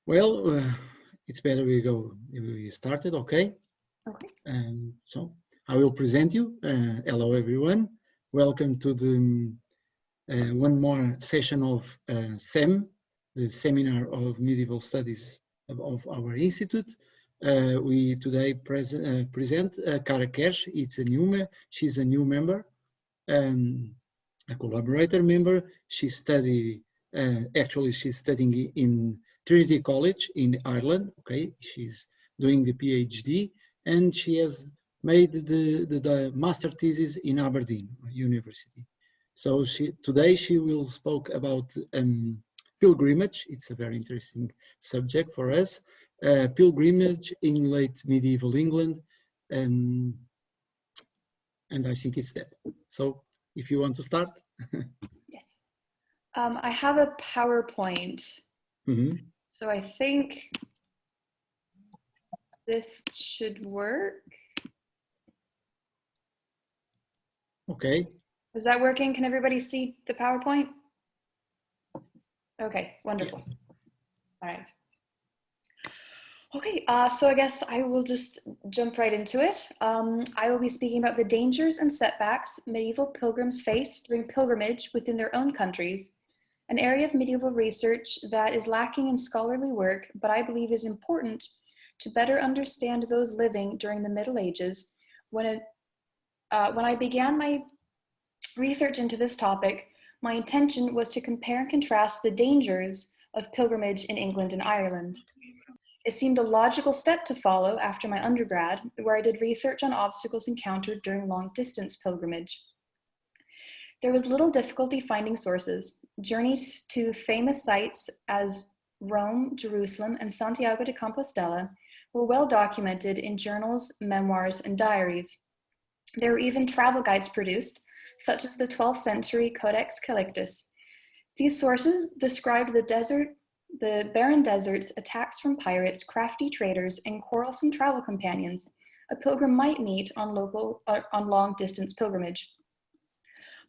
Well, it's better we started, okay? Okay. So I will present you. Hello, everyone. Welcome to the one more session of SEM, the Seminar of Medieval Studies of our institute. We today present Kara Kersh. She's a new member, a collaborator member. She's studying in Trinity College in Ireland. Okay, she's doing the PhD, and she has made the master thesis in Aberdeen University. So today she will speak about pilgrimage. It's a very interesting subject for us. Pilgrimage in late medieval England, and I think it's that. So if you want to start. Yes. I have a PowerPoint. Mm-hmm. So I think this should work. Okay. Is that working? Can everybody see the PowerPoint? Okay, wonderful. Yes. All right. Okay, so I guess I will just jump right into it. I will be speaking about the dangers and setbacks medieval pilgrims faced during pilgrimage within their own countries, an area of medieval research that is lacking in scholarly work, but I believe is important to better understand those living during the Middle Ages. When I began my research into this topic, my intention was to compare and contrast the dangers of pilgrimage in England and Ireland. It seemed a logical step to follow after my undergrad, where I did research on obstacles encountered during long-distance pilgrimage. There was little difficulty finding sources. Journeys to famous sites as Rome, Jerusalem, and Santiago de Compostela were well documented in journals, memoirs, and diaries. There were even travel guides produced, such as the 12th century Codex Calictus. These sources described the barren deserts, attacks from pirates, crafty traders, and quarrelsome travel companions a pilgrim might meet on long-distance pilgrimage.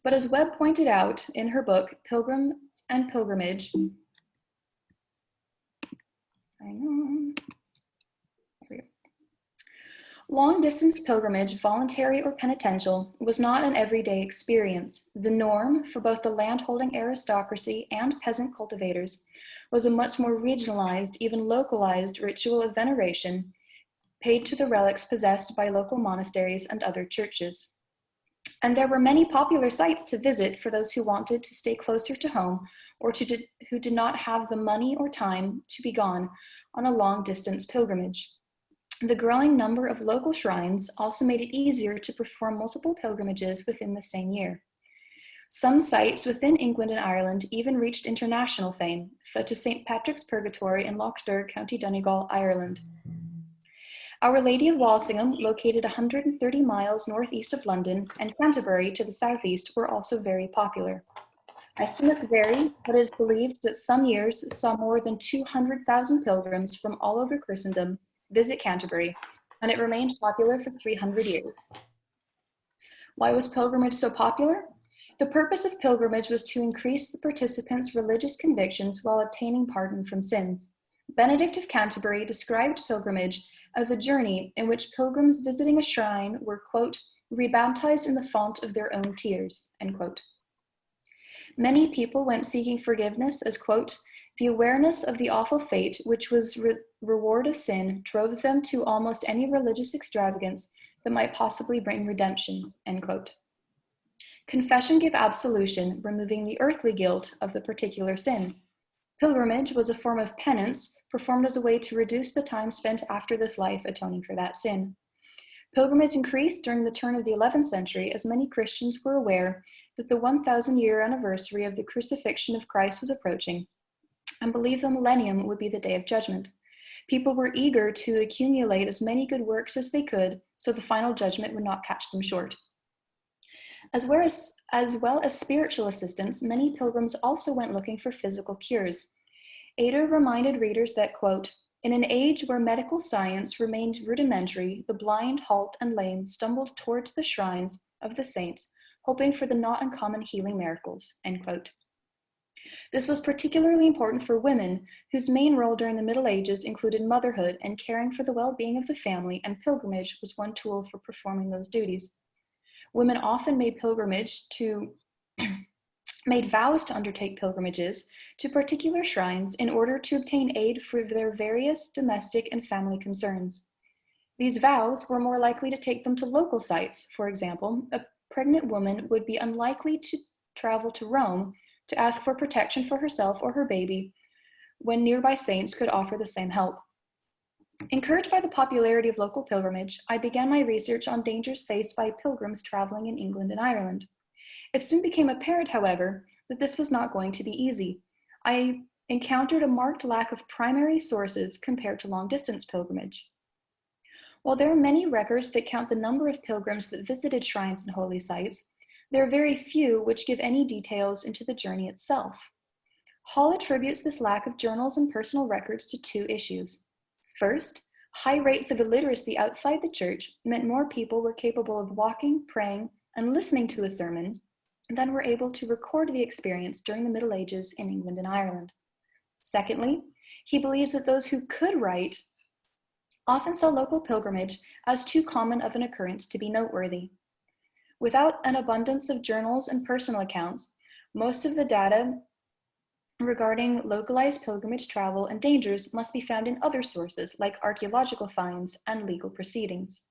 But as Webb pointed out in her book, Pilgrims and Pilgrimage, long-distance pilgrimage, voluntary or penitential, was not an everyday experience. The norm for both the landholding aristocracy and peasant cultivators was a much more regionalized, even localized ritual of veneration paid to the relics possessed by local monasteries and other churches. And there were many popular sites to visit for those who wanted to stay closer to home or who did not have the money or time to be gone on a long-distance pilgrimage. The growing number of local shrines also made it easier to perform multiple pilgrimages within the same year. Some sites within England and Ireland even reached international fame, such as St. Patrick's Purgatory in Lochdur, County Donegal, Ireland. Our Lady of Walsingham, located 130 miles northeast of London, and Canterbury to the southeast were also very popular. Estimates vary, but it is believed that some years saw more than 200,000 pilgrims from all over Christendom visit Canterbury, and it remained popular for 300 years. Why was pilgrimage so popular? The purpose of pilgrimage was to increase the participants' religious convictions while obtaining pardon from sins. Benedict of Canterbury described pilgrimage as a journey in which pilgrims visiting a shrine were, quote, rebaptized in the font of their own tears, end quote. Many people went seeking forgiveness as, quote, the awareness of the awful fate which was reward of sin drove them to almost any religious extravagance that might possibly bring redemption, end quote. Confession gave absolution, removing the earthly guilt of the particular sin. Pilgrimage was a form of penance performed as a way to reduce the time spent after this life atoning for that sin. Pilgrimage increased during the turn of the 11th century as many Christians were aware that the 1,000-year anniversary of the crucifixion of Christ was approaching and believed the millennium would be the day of judgment. People were eager to accumulate as many good works as they could so the final judgment would not catch them short. As well as spiritual assistance, many pilgrims also went looking for physical cures. Ader reminded readers that, quote, in an age where medical science remained rudimentary, the blind, halt, and lame stumbled towards the shrines of the saints, hoping for the not uncommon healing miracles, end quote. This was particularly important for women, whose main role during the Middle Ages included motherhood and caring for the well-being of the family, and pilgrimage was one tool for performing those duties. Women often made made vows to undertake pilgrimages to particular shrines in order to obtain aid for their various domestic and family concerns. These vows were more likely to take them to local sites. For example, a pregnant woman would be unlikely to travel to Rome to ask for protection for herself or her baby, when nearby saints could offer the same help. Encouraged by the popularity of local pilgrimage, I began my research on dangers faced by pilgrims traveling in England and Ireland. It soon became apparent, however, that this was not going to be easy. I encountered a marked lack of primary sources compared to long-distance pilgrimage. While there are many records that count the number of pilgrims that visited shrines and holy sites, there are very few which give any details into the journey itself. Hall attributes this lack of journals and personal records to two issues. First, high rates of illiteracy outside the church meant more people were capable of walking, praying, and listening to a sermon than were able to record the experience during the Middle Ages in England and Ireland. Secondly, he believes that those who could write often saw local pilgrimage as too common of an occurrence to be noteworthy. Without an abundance of journals and personal accounts, most of the data regarding localized pilgrimage travel and dangers must be found in other sources like archaeological finds and legal proceedings.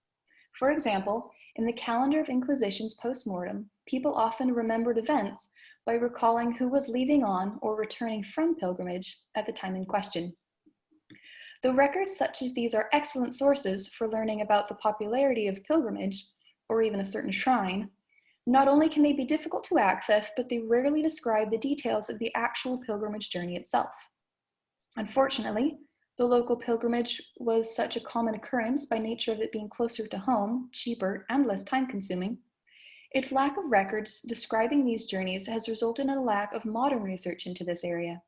For example, in the calendar of Inquisition's post-mortem, people often remembered events by recalling who was leaving on or returning from pilgrimage at the time in question. Though records such as these are excellent sources for learning about the popularity of pilgrimage, or even a certain shrine, not only can they be difficult to access, but they rarely describe the details of the actual pilgrimage journey itself. Unfortunately, the local pilgrimage was such a common occurrence by nature of it being closer to home, cheaper, and less time-consuming. Its lack of records describing these journeys has resulted in a lack of modern research into this area.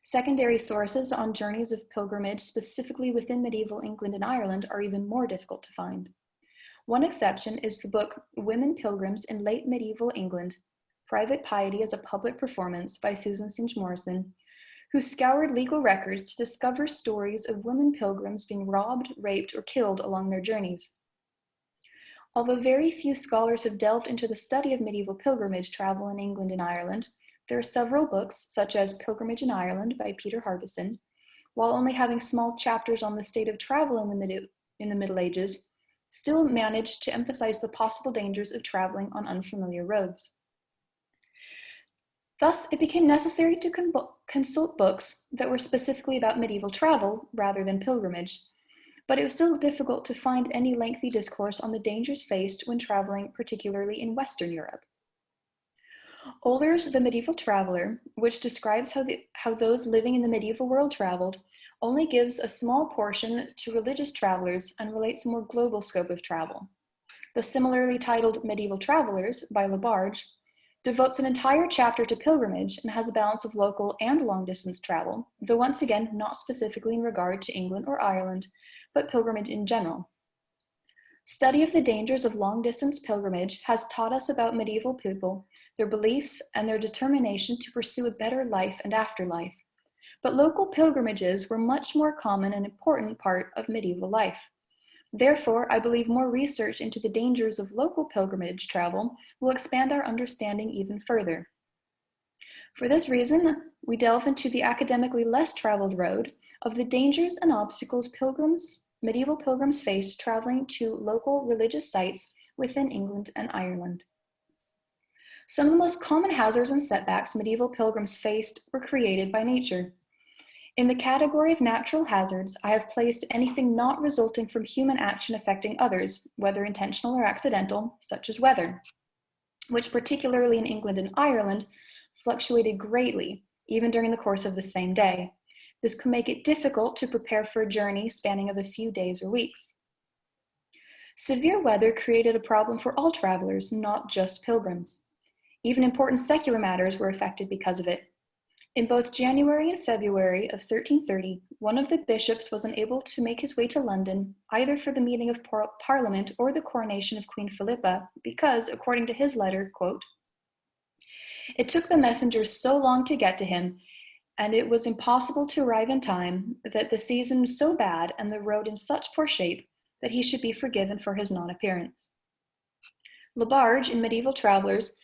Secondary sources on journeys of pilgrimage, specifically within medieval England and Ireland, are even more difficult to find. One exception is the book Women Pilgrims in Late Medieval England, Private Piety as a Public Performance by Susan St. Morrison, who scoured legal records to discover stories of women pilgrims being robbed, raped, or killed along their journeys. Although very few scholars have delved into the study of medieval pilgrimage travel in England and Ireland, there are several books, such as Pilgrimage in Ireland by Peter Harbison, while only having small chapters on the state of travel in the Middle Ages, still managed to emphasize the possible dangers of traveling on unfamiliar roads. Thus, it became necessary to consult books that were specifically about medieval travel rather than pilgrimage, but it was still difficult to find any lengthy discourse on the dangers faced when traveling, particularly in Western Europe. Older's The Medieval Traveler, which describes how those living in the medieval world traveled, only gives a small portion to religious travelers and relates a more global scope of travel. The similarly titled Medieval Travelers by Labarge devotes an entire chapter to pilgrimage and has a balance of local and long-distance travel, though once again not specifically in regard to England or Ireland, but pilgrimage in general. Study of the dangers of long-distance pilgrimage has taught us about medieval people, their beliefs, and their determination to pursue a better life and afterlife. But local pilgrimages were much more common and important part of medieval life. Therefore, I believe more research into the dangers of local pilgrimage travel will expand our understanding even further. For this reason, we delve into the academically less traveled road of the dangers and obstacles medieval pilgrims faced traveling to local religious sites within England and Ireland. Some of the most common hazards and setbacks medieval pilgrims faced were created by nature. In the category of natural hazards, I have placed anything not resulting from human action affecting others, whether intentional or accidental, such as weather, which particularly in England and Ireland fluctuated greatly, even during the course of the same day. This could make it difficult to prepare for a journey spanning of a few days or weeks. Severe weather created a problem for all travelers, not just pilgrims. Even important secular matters were affected because of it. In both January and February of 1330, one of the bishops was unable to make his way to London, either for the meeting of Parliament or the coronation of Queen Philippa, because, according to his letter, quote, It took the messengers so long to get to him, and it was impossible to arrive in time, that the season was so bad and the road in such poor shape that he should be forgiven for his non-appearance. Labarge, in Medieval Travelers,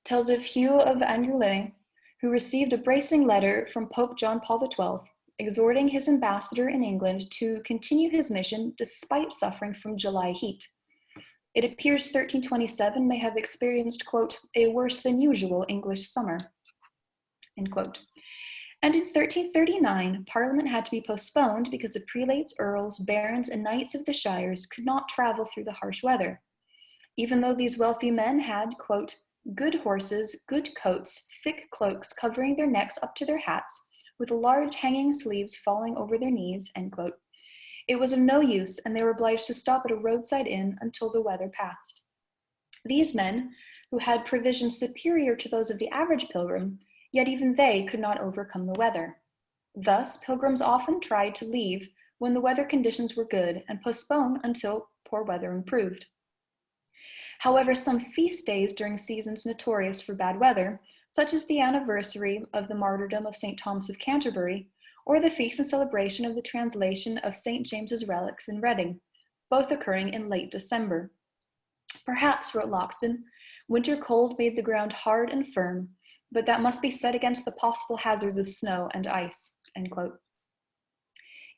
tells of Hugh of Angoulême, who received a bracing letter from Pope John Paul XII, exhorting his ambassador in England to continue his mission despite suffering from July heat. It appears 1327 may have experienced, quote, a worse than usual English summer, end quote. And in 1339, Parliament had to be postponed because the prelates, earls, barons, and knights of the shires could not travel through the harsh weather. Even though these wealthy men had, quote, good horses, good coats, thick cloaks covering their necks up to their hats, with large hanging sleeves falling over their knees, end quote, it was of no use, and they were obliged to stop at a roadside inn until the weather passed. These men, who had provisions superior to those of the average pilgrim, yet even they could not overcome the weather. Thus, pilgrims often tried to leave when the weather conditions were good and postpone until poor weather improved. However, some feast days during seasons notorious for bad weather, such as the anniversary of the martyrdom of St. Thomas of Canterbury, or the feast and celebration of the translation of St. James's relics in Reading, both occurring in late December. Perhaps, wrote Loxton, winter cold made the ground hard and firm, but that must be set against the possible hazards of snow and ice, end quote.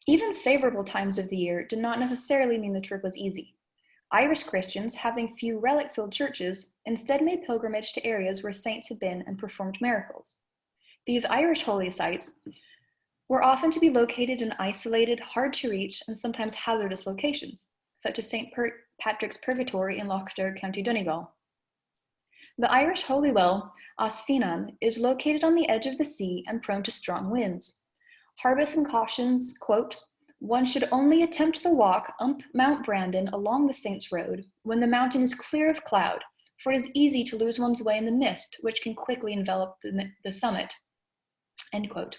Even favorable times of the year did not necessarily mean the trip was easy. Irish Christians, having few relic-filled churches, instead made pilgrimage to areas where saints had been and performed miracles. These Irish holy sites were often to be located in isolated, hard-to-reach, and sometimes hazardous locations, such as St. Patrick's Purgatory in Loughdar, County Donegal. The Irish holy well, As Fiannan, is located on the edge of the sea and prone to strong winds. Harbison cautions, quote, one should only attempt the walk up Mount Brandon along the Saints' Road when the mountain is clear of cloud, for it is easy to lose one's way in the mist, which can quickly envelop the summit, end quote.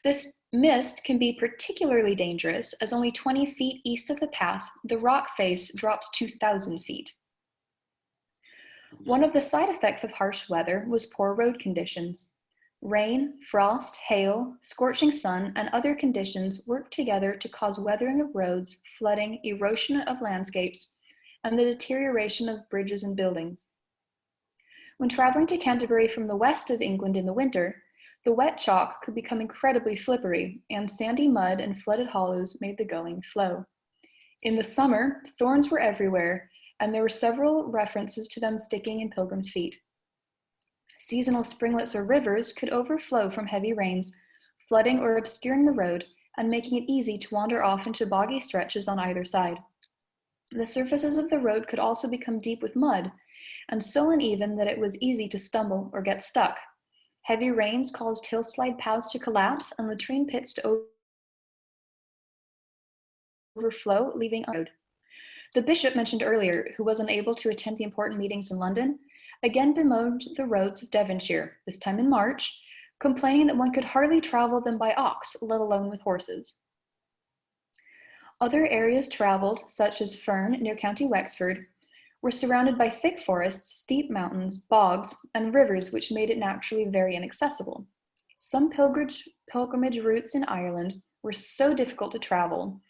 This mist can be particularly dangerous as only 20 feet east of the path, the rock face drops 2,000 feet. One of the side effects of harsh weather was poor road conditions. Rain, frost, hail, scorching sun, and other conditions worked together to cause weathering of roads, flooding, erosion of landscapes, and the deterioration of bridges and buildings. When traveling to Canterbury from the west of England in the winter, the wet chalk could become incredibly slippery, and sandy mud and flooded hollows made the going slow. In the summer, thorns were everywhere, and there were several references to them sticking in pilgrims' feet. Seasonal springlets or rivers could overflow from heavy rains, flooding or obscuring the road and making it easy to wander off into boggy stretches on either side. The surfaces of the road could also become deep with mud, and so uneven that it was easy to stumble or get stuck. Heavy rains caused hillside paths to collapse and latrine pits to overflow, leaving a road. The bishop mentioned earlier, who was unable to attend the important meetings in London, again bemoaned the roads of Devonshire, this time in March, complaining that one could hardly travel them by ox, let alone with horses. Other areas traveled, such as Fern near County Wexford, were surrounded by thick forests, steep mountains, bogs, and rivers which made it naturally very inaccessible. Some pilgrimage routes in Ireland were so difficult to travel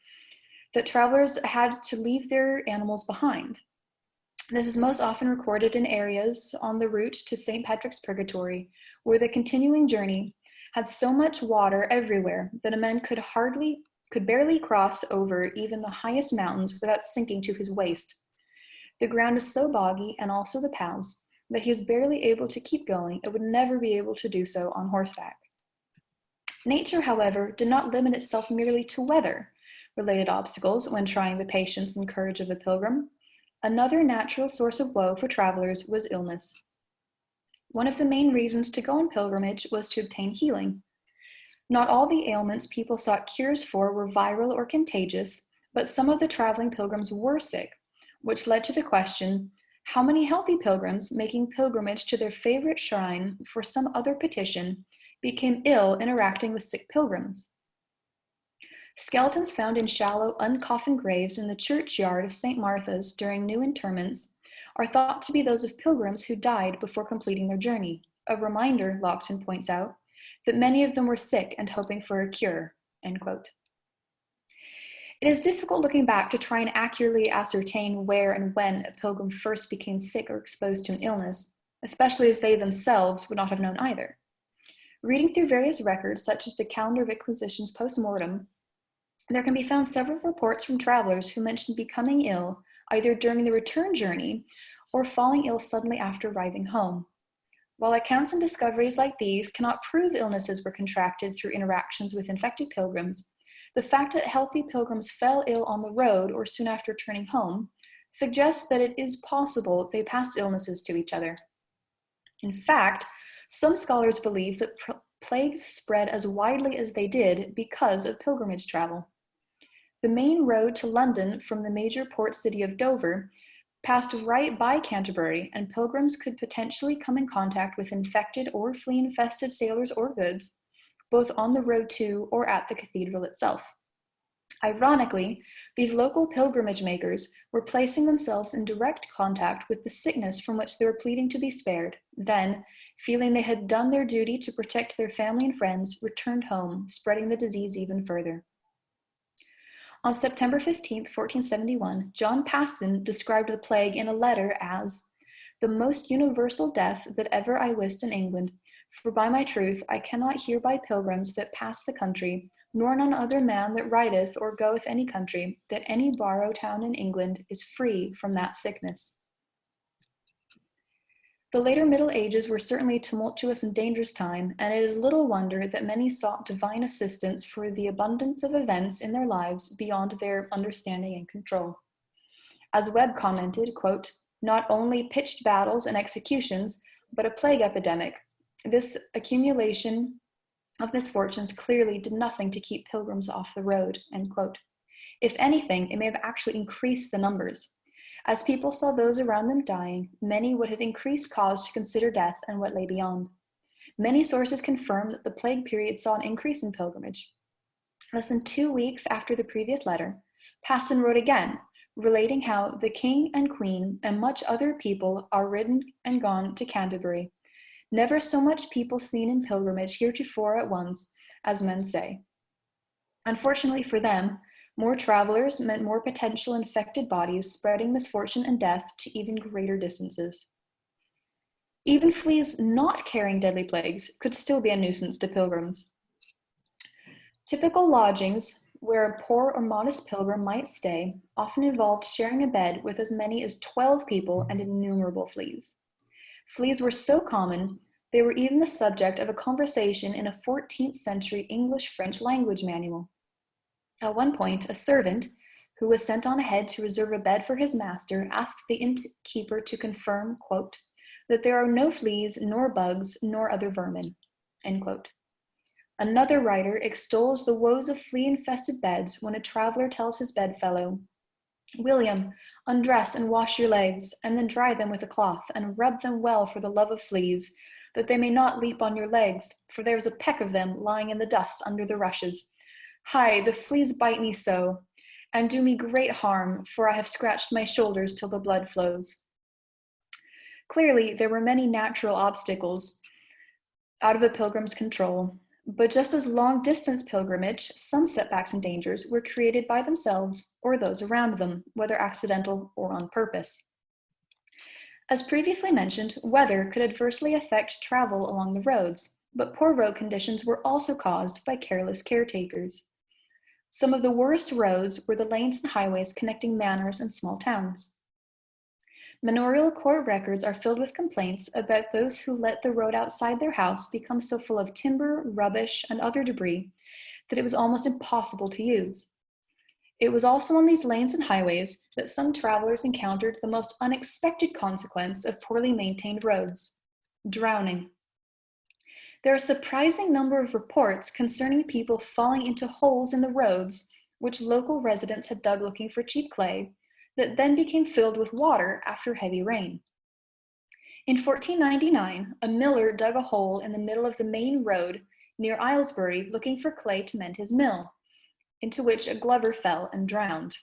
that travelers had to leave their animals behind. This is most often recorded in areas on the route to St. Patrick's Purgatory, where the continuing journey had so much water everywhere that a man could barely cross over even the highest mountains without sinking to his waist. The ground is so boggy, and also the paths, that he is barely able to keep going and would never be able to do so on horseback. Nature, however, did not limit itself merely to weather-related obstacles when trying the patience and courage of a pilgrim. Another natural source of woe for travelers was illness. One of the main reasons to go on pilgrimage was to obtain healing. Not all the ailments people sought cures for were viral or contagious, but some of the traveling pilgrims were sick, which led to the question, how many healthy pilgrims making pilgrimage to their favorite shrine for some other petition became ill interacting with sick pilgrims? Skeletons found in shallow, uncoffined graves in the churchyard of St. Martha's during new interments are thought to be those of pilgrims who died before completing their journey. a reminder, Lockton points out, that many of them were sick and hoping for a cure, end quote. It is difficult looking back to try and accurately ascertain where and when a pilgrim first became sick or exposed to an illness, especially as they themselves would not have known either. Reading through various records, such as the Calendar of Inquisitions post-mortem, there can be found several reports from travelers who mentioned becoming ill either during the return journey or falling ill suddenly after arriving home. While accounts and discoveries like these cannot prove illnesses were contracted through interactions with infected pilgrims, the fact that healthy pilgrims fell ill on the road or soon after returning home suggests that it is possible they passed illnesses to each other. In fact, some scholars believe that plagues spread as widely as they did because of pilgrimage travel. The main road to London from the major port city of Dover passed right by Canterbury, and pilgrims could potentially come in contact with infected or flea-infested sailors or goods, both on the road to or at the cathedral itself. Ironically, these local pilgrimage makers were placing themselves in direct contact with the sickness from which they were pleading to be spared, then, feeling they had done their duty to protect their family and friends, returned home, spreading the disease even further. On September 15, 1471, John Paston described the plague in a letter as "the most universal death that ever I wist in England, for by my truth I cannot hear by pilgrims that pass the country, nor none other man that rideth or goeth any country, that any borough town in England is free from that sickness." The later Middle Ages were certainly a tumultuous and dangerous time, and it is little wonder that many sought divine assistance for the abundance of events in their lives beyond their understanding and control. As Webb commented, quote, "Not only pitched battles and executions, but a plague epidemic. This accumulation of misfortunes clearly did nothing to keep pilgrims off the road," end quote. If anything, it may have actually increased the numbers. As people saw those around them dying, many would have increased cause to consider death and what lay beyond. Many sources confirm that the plague period saw an increase in pilgrimage. Less than 2 weeks after the previous letter, Paston wrote again, relating how the king and queen and much other people are ridden and gone to Canterbury. Never so much people seen in pilgrimage heretofore at once, as men say. Unfortunately for them, more travelers meant more potential infected bodies, spreading misfortune and death to even greater distances. Even fleas not carrying deadly plagues could still be a nuisance to pilgrims. Typical lodgings where a poor or modest pilgrim might stay often involved sharing a bed with as many as 12 people and innumerable fleas. Fleas were so common, they were even the subject of a conversation in a 14th century English-French language manual. At one point, a servant, who was sent on ahead to reserve a bed for his master, asked the innkeeper to confirm, quote, "that there are no fleas, nor bugs, nor other vermin," end quote. Another writer extols the woes of flea-infested beds when a traveler tells his bedfellow, "William, undress and wash your legs, and then dry them with a cloth, and rub them well for the love of fleas, that they may not leap on your legs, for there is a peck of them lying in the dust under the rushes. Hi, the fleas bite me so, and do me great harm, for I have scratched my shoulders till the blood flows." Clearly, there were many natural obstacles out of a pilgrim's control, but just as long-distance pilgrimage, some setbacks and dangers were created by themselves or those around them, whether accidental or on purpose. As previously mentioned, weather could adversely affect travel along the roads, but poor road conditions were also caused by careless caretakers. Some of the worst roads were the lanes and highways connecting manors and small towns. Manorial court records are filled with complaints about those who let the road outside their house become so full of timber, rubbish, and other debris that it was almost impossible to use. It was also on these lanes and highways that some travelers encountered the most unexpected consequence of poorly maintained roads: drowning. There are a surprising number of reports concerning people falling into holes in the roads, which local residents had dug looking for cheap clay, that then became filled with water after heavy rain. In 1499, a miller dug a hole in the middle of the main road near Aylesbury looking for clay to mend his mill, into which a glover fell and drowned.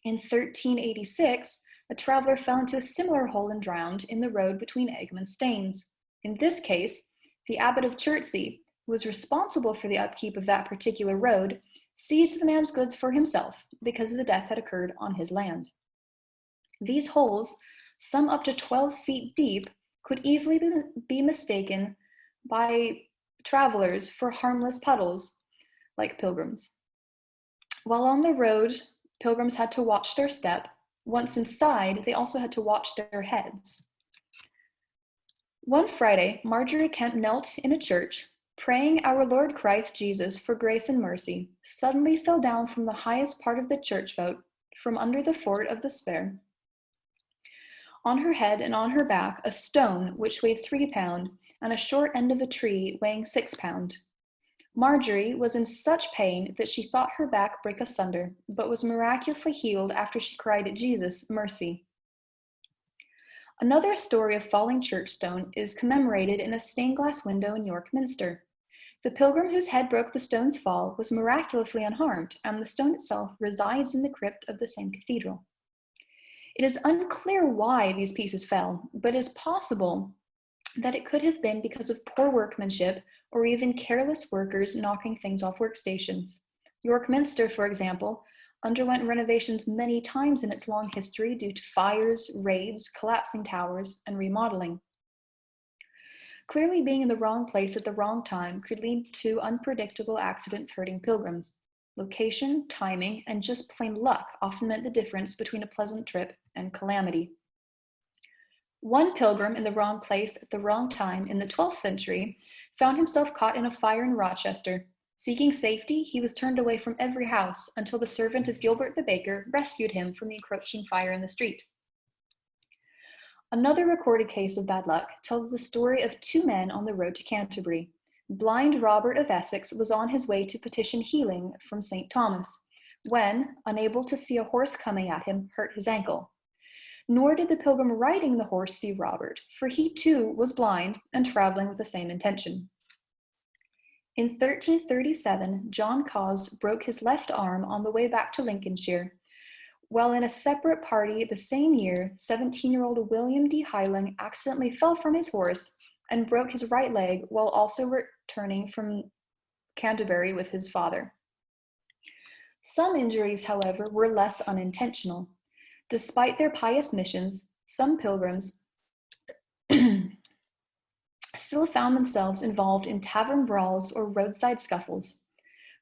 In 1386, a traveler fell into a similar hole and drowned in the road between Egham and Staines. In this case, the abbot of Chertsey, who was responsible for the upkeep of that particular road, seized the man's goods for himself because the death had occurred on his land. These holes, some up to 12 feet deep, could easily be mistaken by travelers for harmless puddles, like pilgrims. While on the road, pilgrims had to watch their step. Once inside, they also had to watch their heads. One Friday, Marjorie Kemp knelt in a church, praying our Lord Christ Jesus for grace and mercy, suddenly fell down from the highest part of the church vault, from under the fort of despair. On her head and on her back, a stone which weighed 3 pounds, and a short end of a tree weighing 6 pounds. Marjorie was in such pain that she thought her back break asunder, but was miraculously healed after she cried, "Jesus, mercy." Another story of falling church stone is commemorated in a stained glass window in York Minster. The pilgrim whose head broke the stone's fall was miraculously unharmed, and the stone itself resides in the crypt of the same cathedral. It is unclear why these pieces fell, but it is possible that it could have been because of poor workmanship or even careless workers knocking things off workstations. York Minster, for example, underwent renovations many times in its long history due to fires, raids, collapsing towers, and remodeling. Clearly, being in the wrong place at the wrong time could lead to unpredictable accidents hurting pilgrims. Location, timing, and just plain luck often meant the difference between a pleasant trip and calamity. One pilgrim in the wrong place at the wrong time in the 12th century found himself caught in a fire in Rochester. Seeking safety, he was turned away from every house until the servant of Gilbert the baker rescued him from the encroaching fire in the street. Another recorded case of bad luck tells the story of 2 men on the road to Canterbury. Blind Robert of Essex was on his way to petition healing from St. Thomas, when, unable to see a horse coming at him, hurt his ankle. Nor did the pilgrim riding the horse see Robert, for he too was blind and traveling with the same intention. In 1337, John Cause broke his left arm on the way back to Lincolnshire, while in a separate party the same year, 17-year-old William D. Hyling accidentally fell from his horse and broke his right leg while also returning from Canterbury with his father. Some injuries, however, were less unintentional. Despite their pious missions, some pilgrims still found themselves involved in tavern brawls or roadside scuffles.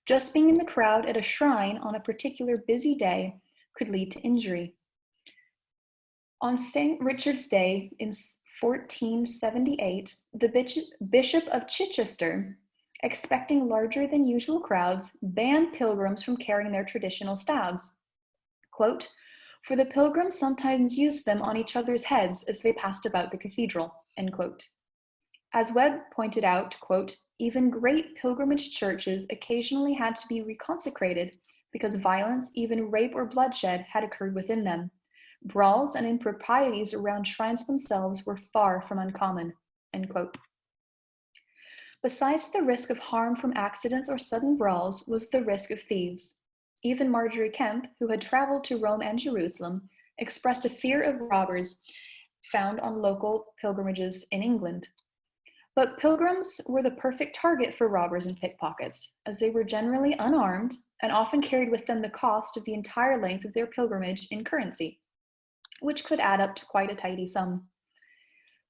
Just being in the crowd at a shrine on a particular busy day could lead to injury. On St. Richard's Day in 1478, the Bishop of Chichester, expecting larger than usual crowds, banned pilgrims from carrying their traditional staves. Quote, "For the pilgrims sometimes used them on each other's heads as they passed about the cathedral," end quote. As Webb pointed out, quote, "Even great pilgrimage churches occasionally had to be reconsecrated because violence, even rape or bloodshed, had occurred within them. Brawls and improprieties around shrines themselves were far from uncommon," end quote. Besides the risk of harm from accidents or sudden brawls was the risk of thieves. Even Marjorie Kemp, who had traveled to Rome and Jerusalem, expressed a fear of robbers found on local pilgrimages in England. But pilgrims were the perfect target for robbers and pickpockets, as they were generally unarmed and often carried with them the cost of the entire length of their pilgrimage in currency, which could add up to quite a tidy sum.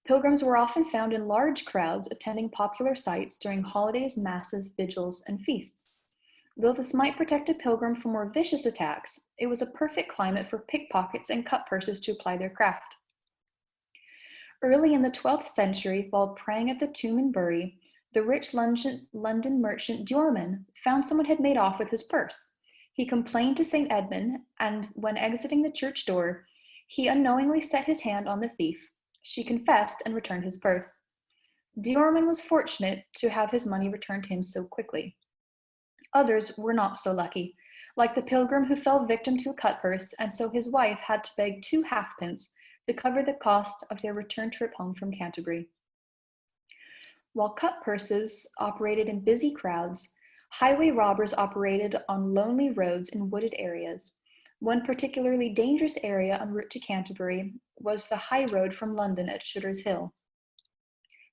Pilgrims were often found in large crowds attending popular sites during holidays, masses, vigils, and feasts. Though this might protect a pilgrim from more vicious attacks, it was a perfect climate for pickpockets and cutpurses to apply their craft. Early in the 12th century, while praying at the tomb in Bury, the rich London merchant Dorman found someone had made off with his purse. He complained to St. Edmund, and when exiting the church door, he unknowingly set his hand on the thief. She confessed and returned his purse. Dorman was fortunate to have his money returned to him so quickly. Others were not so lucky, like the pilgrim who fell victim to a cutpurse, and so his wife had to beg 2 halfpence to cover the cost of their return trip home from Canterbury. While cutpurses operated in busy crowds, highway robbers operated on lonely roads in wooded areas. One particularly dangerous area en route to Canterbury was the high road from London at Shooter's Hill.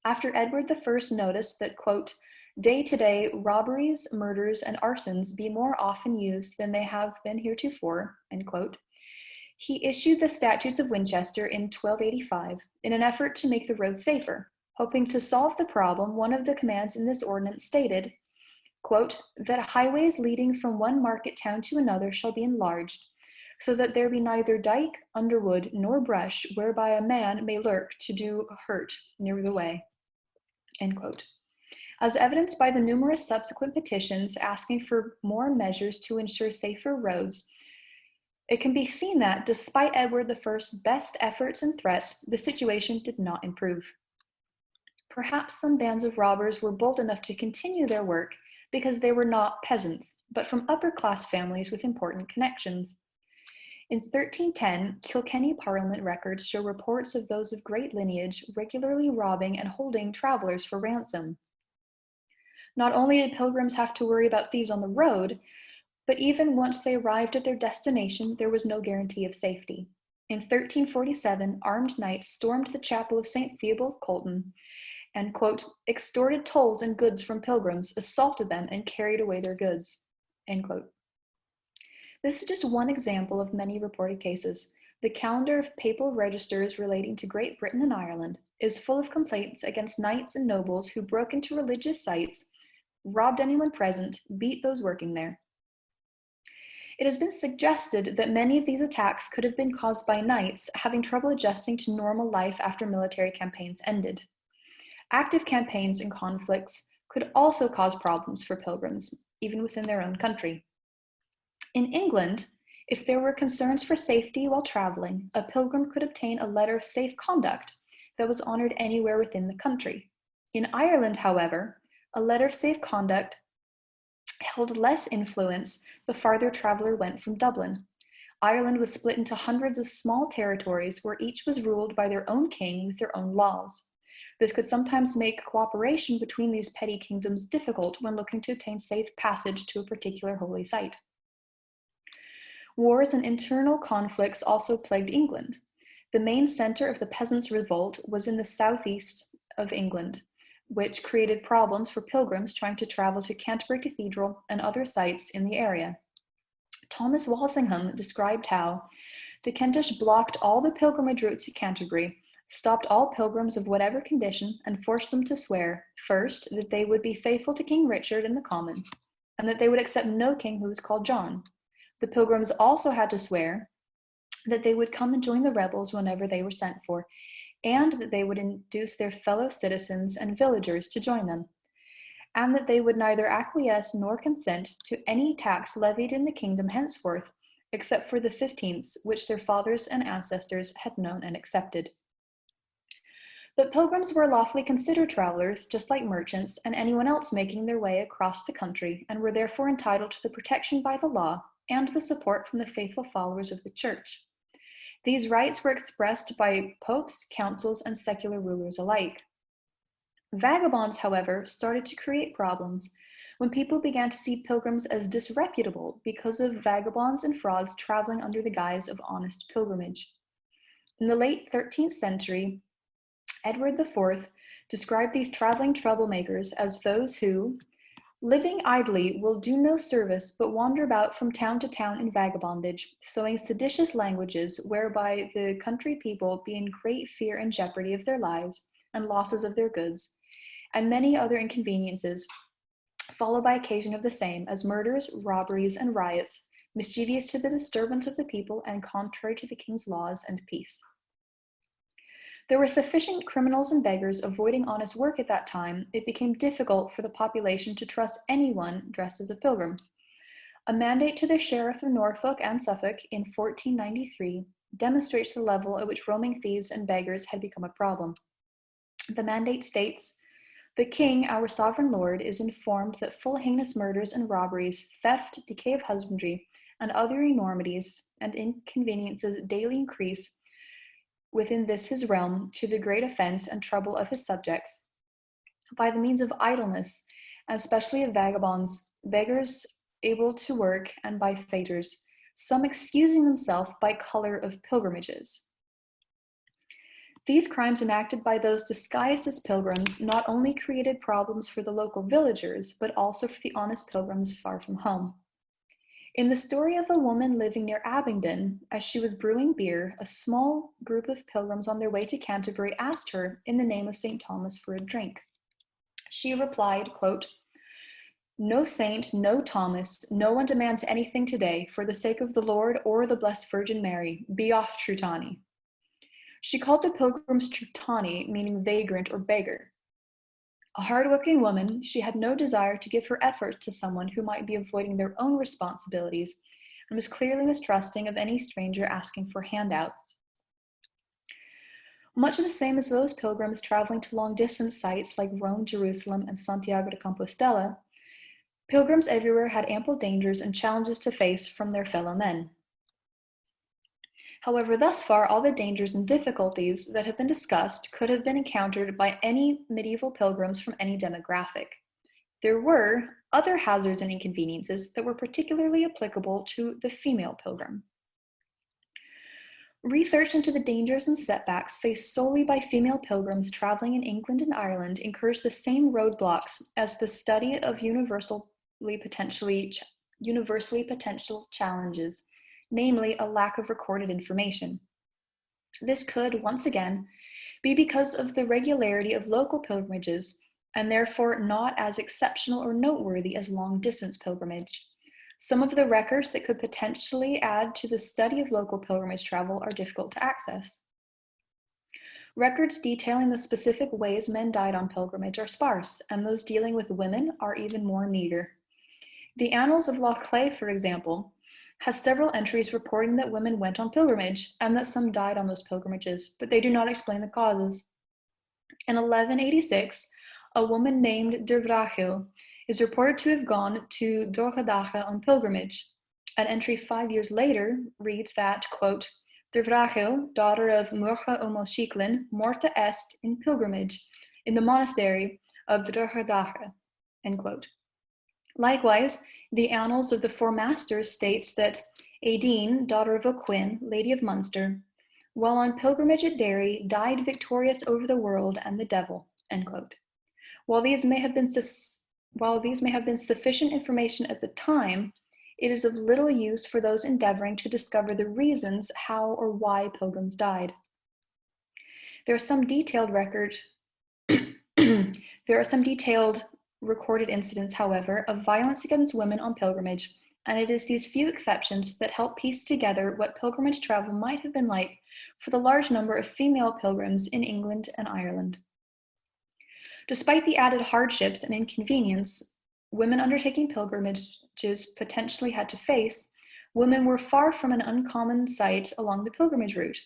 After Edward I noticed that, quote, day-to-day robberies, murders, and arsons be more often used than they have been heretofore, end quote, he issued the Statutes of Winchester in 1285 in an effort to make the roads safer. Hoping to solve the problem, one of the commands in this ordinance stated, quote, that highways leading from one market town to another shall be enlarged, so that there be neither dike, underwood, nor brush, whereby a man may lurk to do hurt near the way, end quote. As evidenced by the numerous subsequent petitions asking for more measures to ensure safer roads, it can be seen that, despite Edward I's best efforts and threats, the situation did not improve. Perhaps some bands of robbers were bold enough to continue their work because they were not peasants, but from upper-class families with important connections. In 1310, Kilkenny Parliament records show reports of those of great lineage regularly robbing and holding travelers for ransom. Not only did pilgrims have to worry about thieves on the road, but even once they arrived at their destination, there was no guarantee of safety. In 1347, armed knights stormed the chapel of St. Theobald Colton and, quote, extorted tolls and goods from pilgrims, assaulted them, and carried away their goods, end quote. This is just one example of many reported cases. The calendar of papal registers relating to Great Britain and Ireland is full of complaints against knights and nobles who broke into religious sites, robbed anyone present, beat those working there. It has been suggested that many of these attacks could have been caused by knights having trouble adjusting to normal life after military campaigns ended. Active campaigns and conflicts could also cause problems for pilgrims, even within their own country. In England, if there were concerns for safety while traveling, a pilgrim could obtain a letter of safe conduct that was honored anywhere within the country. In Ireland, however, a letter of safe conduct held less influence the farther traveler went from Dublin. Ireland was split into hundreds of small territories where each was ruled by their own king with their own laws. This could sometimes make cooperation between these petty kingdoms difficult when looking to obtain safe passage to a particular holy site. Wars and internal conflicts also plagued England. The main center of the peasants' revolt was in the southeast of England, which created problems for pilgrims trying to travel to Canterbury Cathedral and other sites in the area. Thomas Walsingham described how the Kentish blocked all the pilgrimage routes to Canterbury, stopped all pilgrims of whatever condition, and forced them to swear, first, that they would be faithful to King Richard in the Common, and that they would accept no king who was called John. The pilgrims also had to swear that they would come and join the rebels whenever they were sent for, and that they would induce their fellow citizens and villagers to join them, and that they would neither acquiesce nor consent to any tax levied in the kingdom henceforth, except for the 15ths, which their fathers and ancestors had known and accepted. But pilgrims were lawfully considered travelers, just like merchants and anyone else making their way across the country, and were therefore entitled to the protection by the law and the support from the faithful followers of the church. These rights were expressed by popes, councils, and secular rulers alike. Vagabonds, however, started to create problems when people began to see pilgrims as disreputable because of vagabonds and frauds traveling under the guise of honest pilgrimage. In the late 13th century, Edward IV described these traveling troublemakers as those who, living idly, will do no service but wander about from town to town in vagabondage, sowing seditious languages whereby the country people be in great fear and jeopardy of their lives and losses of their goods, and many other inconveniences, followed by occasion of the same as murders, robberies, and riots, mischievous to the disturbance of the people and contrary to the king's laws and peace. There were sufficient criminals and beggars avoiding honest work at that time. It became difficult for the population to trust anyone dressed as a pilgrim. A mandate to the Sheriff of Norfolk and Suffolk in 1493 demonstrates the level at which roaming thieves and beggars had become a problem. The mandate states, "The King, our sovereign lord, is informed that full heinous murders and robberies, theft, decay of husbandry, and other enormities and inconveniences daily increase within this his realm, to the great offense and trouble of his subjects, by the means of idleness, and especially of vagabonds, beggars able to work, and by faitors, some excusing themselves by color of pilgrimages." These crimes enacted by those disguised as pilgrims not only created problems for the local villagers, but also for the honest pilgrims far from home. In the story of a woman living near Abingdon, as she was brewing beer, a small group of pilgrims on their way to Canterbury asked her, in the name of St. Thomas, for a drink. She replied, quote, "No saint, no Thomas, no one demands anything today, for the sake of the Lord or the Blessed Virgin Mary. Be off, Trutani." She called the pilgrims Trutani, meaning vagrant or beggar. A hard-working woman, she had no desire to give her effort to someone who might be avoiding their own responsibilities and was clearly mistrusting of any stranger asking for handouts. Much the same as those pilgrims traveling to long-distance sites like Rome, Jerusalem, and Santiago de Compostela, pilgrims everywhere had ample dangers and challenges to face from their fellow men. However, thus far, all the dangers and difficulties that have been discussed could have been encountered by any medieval pilgrims from any demographic. There were other hazards and inconveniences that were particularly applicable to the female pilgrim. Research into the dangers and setbacks faced solely by female pilgrims traveling in England and Ireland encouraged the same roadblocks as the study of universally potential challenges, namely a lack of recorded information. This could, once again, be because of the regularity of local pilgrimages, and therefore not as exceptional or noteworthy as long-distance pilgrimage. Some of the records that could potentially add to the study of local pilgrimage travel are difficult to access. Records detailing the specific ways men died on pilgrimage are sparse, and those dealing with women are even more meager. The Annals of Loch Clay, for example, has several entries reporting that women went on pilgrimage and that some died on those pilgrimages, but they do not explain the causes. In 1186, a woman named Dervrachel is reported to have gone to Drogheda on pilgrimage. An entry 5 years later reads that, quote, "Dervrachel, daughter of Murcha o Moshiclin, morta est in pilgrimage in the monastery of Drogheda," end quote. Likewise, the Annals of the Four Masters states that Aideen, daughter of O'Quinn, Lady of Munster, while on pilgrimage at Derry, died victorious over the world and the devil, end quote. While these may have been sufficient information at the time, it is of little use for those endeavoring to discover the reasons how or why pilgrims died. There are some detailed recorded incidents, however, of violence against women on pilgrimage, and it is these few exceptions that help piece together what pilgrimage travel might have been like for the large number of female pilgrims in England and Ireland. Despite the added hardships and inconvenience women undertaking pilgrimages potentially had to face, women were far from an uncommon sight along the pilgrimage route.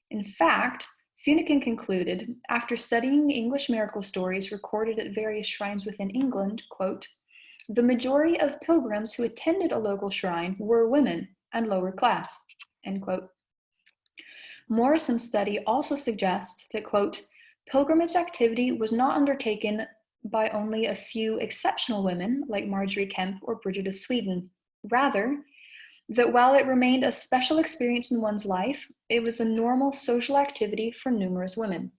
In fact, Finucane concluded, after studying English miracle stories recorded at various shrines within England, quote, "The majority of pilgrims who attended a local shrine were women and lower class," end quote. Morrison's study also suggests that, quote, "Pilgrimage activity was not undertaken by only a few exceptional women like Marjorie Kemp or Bridget of Sweden. Rather, that while it remained a special experience in one's life, it was a normal social activity for numerous women,"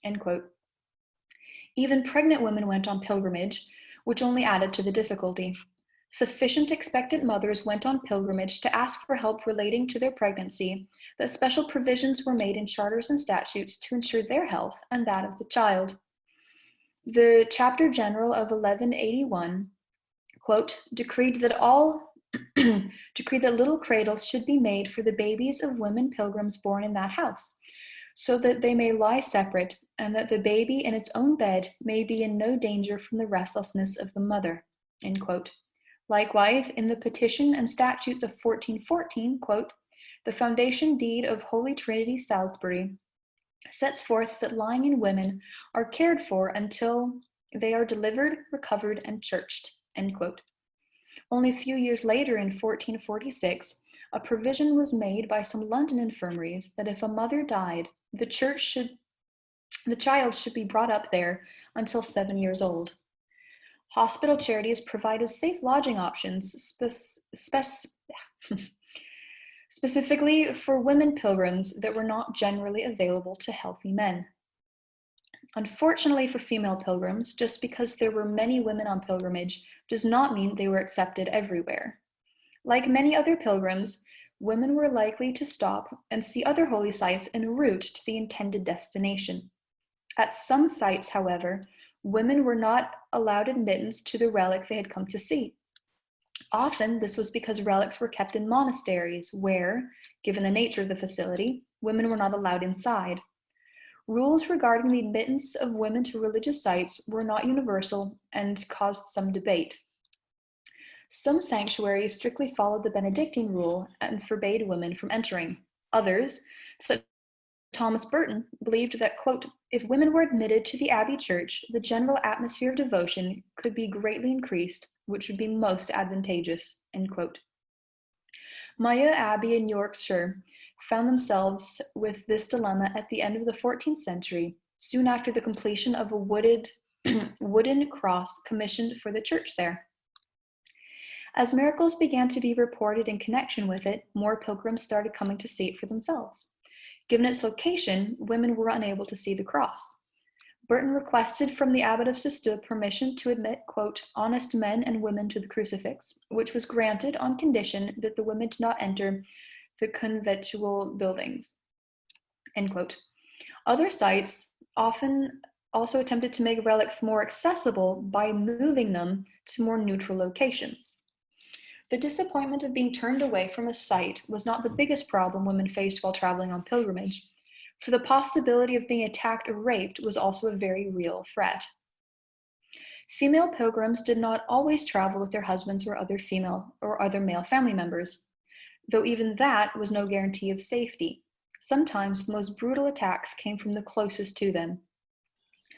end quote. Even pregnant women went on pilgrimage, which only added to the difficulty. Sufficient expectant mothers went on pilgrimage to ask for help relating to their pregnancy, that special provisions were made in charters and statutes to ensure their health and that of the child. The Chapter General of 1181, quote, decreed that little cradles should be made for the babies of women pilgrims born in that house, so that they may lie separate, and that the baby in its own bed may be in no danger from the restlessness of the mother, end quote. Likewise, in the Petition and Statutes of 1414, quote, the foundation deed of Holy Trinity, Salisbury, sets forth that lying-in women are cared for until they are delivered, recovered, and churched, end quote. Only a few years later, in 1446, a provision was made by some London infirmaries that if a mother died, the child should be brought up there until 7 years old. Hospital charities provided safe lodging options specifically for women pilgrims that were not generally available to healthy men. Unfortunately for female pilgrims, just because there were many women on pilgrimage does not mean they were accepted everywhere. Like many other pilgrims, women were likely to stop and see other holy sites en route to the intended destination. At some sites, however, women were not allowed admittance to the relic they had come to see. Often, this was because relics were kept in monasteries where, given the nature of the facility, women were not allowed inside. Rules regarding the admittance of women to religious sites were not universal and caused some debate. Some sanctuaries strictly followed the Benedictine rule and forbade women from entering. Others, such as Thomas Burton, believed that, quote, if women were admitted to the Abbey Church, the general atmosphere of devotion could be greatly increased, which would be most advantageous, end quote. Maya Abbey in Yorkshire found themselves with this dilemma at the end of the 14th century, soon after the completion of a wooden cross commissioned for the church there. As miracles began to be reported in connection with it, more pilgrims started coming to see it for themselves. Given its location, women were unable to see the cross. Burton requested from the abbot of Sestub permission to admit, quote, honest men and women to the crucifix, which was granted on condition that the women did not enter the conventual buildings, end quote. Other sites often also attempted to make relics more accessible by moving them to more neutral locations. The disappointment of being turned away from a site was not the biggest problem women faced while traveling on pilgrimage, for the possibility of being attacked or raped was also a very real threat. Female pilgrims did not always travel with their husbands or other male family members, though even that was no guarantee of safety. Sometimes the most brutal attacks came from the closest to them.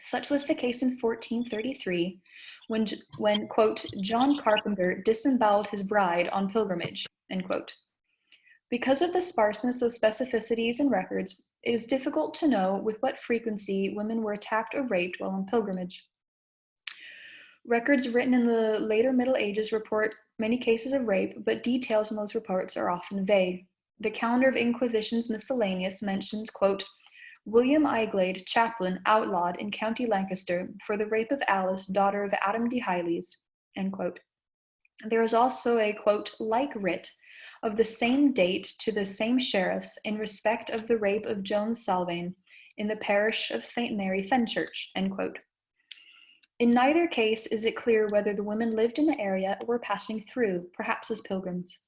Such was the case in 1433, when quote, John Carpenter disemboweled his bride on pilgrimage, end quote. Because of the sparseness of specificities and records, it is difficult to know with what frequency women were attacked or raped while on pilgrimage. Records written in the later Middle Ages report many cases of rape, but details in those reports are often vague. The Calendar of Inquisition's Miscellaneous mentions, quote, William Iglade, chaplain, outlawed in County Lancaster for the rape of Alice, daughter of Adam de Hyles, end quote. There is also a, quote, like writ of the same date to the same sheriffs in respect of the rape of Jones Salvain in the parish of St. Mary Fenchurch, end quote. In neither case is it clear whether the women lived in the area or were passing through, perhaps as pilgrims.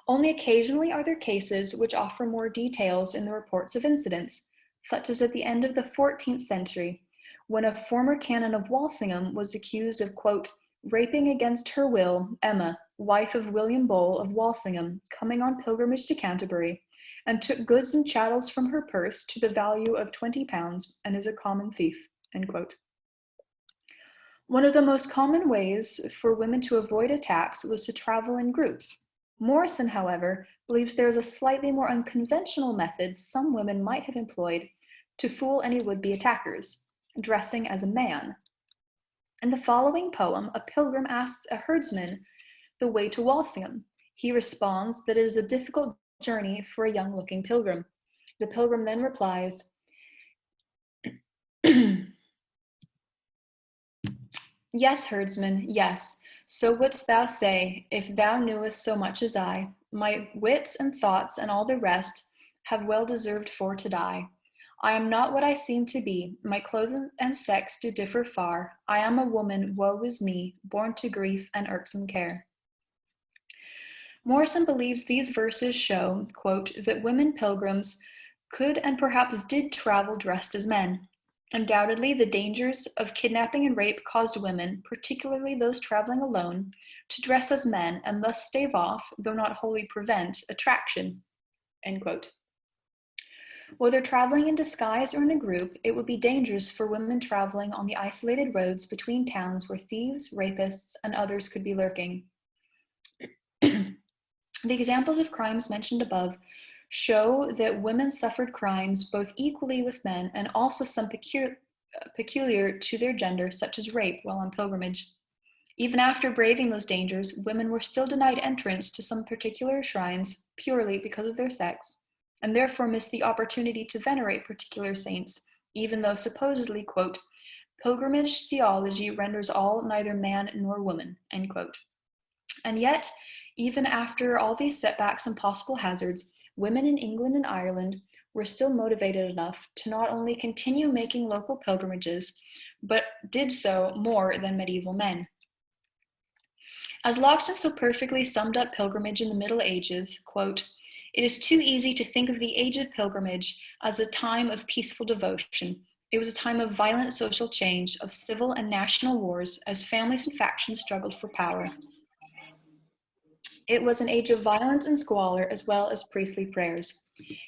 Only occasionally are there cases which offer more details in the reports of incidents, such as at the end of the 14th century, when a former canon of Walsingham was accused of, quote, raping against her will Emma, wife of William Bowl of Walsingham, coming on pilgrimage to Canterbury, and took goods and chattels from her purse to the value of 20 pounds, and is a common thief, end quote. One of the most common ways for women to avoid attacks was to travel in groups. Morrison, however, believes there is a slightly more unconventional method some women might have employed to fool any would-be attackers, dressing as a man. In the following poem, a pilgrim asks a herdsman the way to Walsingham. He responds that it is a difficult journey for a young-looking pilgrim. The pilgrim then replies, yes, herdsman, yes. So wouldst thou say, if thou knewest so much as I, my wits and thoughts and all the rest have well deserved for to die. I am not what I seem to be, my clothes and sex do differ far. I am a woman, woe is me, born to grief and irksome care. Morrison believes these verses show, quote, that women pilgrims could and perhaps did travel dressed as men. Undoubtedly, the dangers of kidnapping and rape caused women, particularly those traveling alone, to dress as men and thus stave off, though not wholly prevent, attraction, end quote. Whether traveling in disguise or in a group, it would be dangerous for women traveling on the isolated roads between towns where thieves, rapists, and others could be lurking. The examples of crimes mentioned above show that women suffered crimes both equally with men and also some peculiar to their gender, such as rape while on pilgrimage. Even after braving those dangers, women were still denied entrance to some particular shrines purely because of their sex, and therefore missed the opportunity to venerate particular saints, even though supposedly, quote, pilgrimage theology renders all neither man nor woman, end quote. And yet, even after all these setbacks and possible hazards, women in England and Ireland were still motivated enough to not only continue making local pilgrimages, but did so more than medieval men. As Loxton so perfectly summed up pilgrimage in the Middle Ages, quote, it is too easy to think of the age of pilgrimage as a time of peaceful devotion. It was a time of violent social change, of civil and national wars, as families and factions struggled for power. It was an age of violence and squalor, as well as priestly prayers.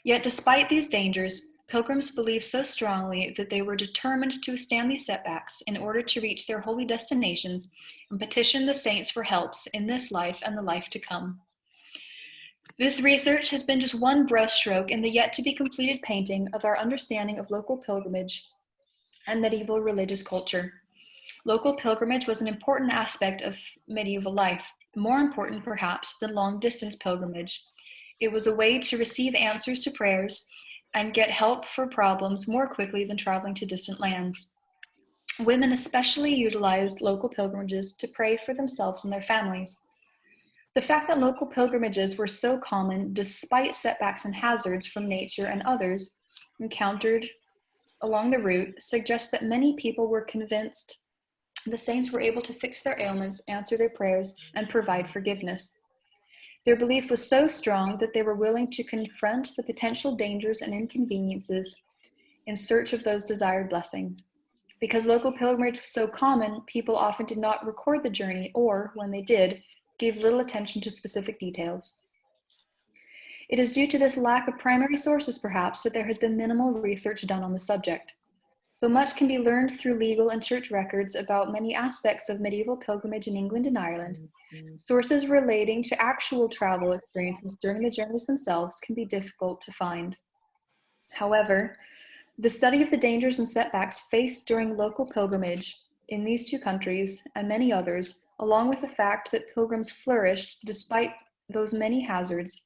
Yet despite these dangers, pilgrims believed so strongly that they were determined to withstand these setbacks in order to reach their holy destinations and petition the saints for helps in this life and the life to come. This research has been just one brushstroke in the yet-to-be-completed painting of our understanding of local pilgrimage and medieval religious culture. Local pilgrimage was an important aspect of medieval life, more important perhaps than long-distance pilgrimage. It was a way to receive answers to prayers and get help for problems more quickly than traveling to distant lands. Women especially utilized local pilgrimages to pray for themselves and their families. The fact that local pilgrimages were so common despite setbacks and hazards from nature and others encountered along the route suggests that many people were convinced the saints were able to fix their ailments, answer their prayers, and provide forgiveness. Their belief was so strong that they were willing to confront the potential dangers and inconveniences in search of those desired blessings. Because local pilgrimage was so common, people often did not record the journey or, when they did, gave little attention to specific details. It is due to this lack of primary sources, perhaps, that there has been minimal research done on the subject. Though much can be learned through legal and church records about many aspects of medieval pilgrimage in England and Ireland, sources relating to actual travel experiences during the journeys themselves can be difficult to find. However, the study of the dangers and setbacks faced during local pilgrimage in these two countries and many others, along with the fact that pilgrims flourished despite those many hazards,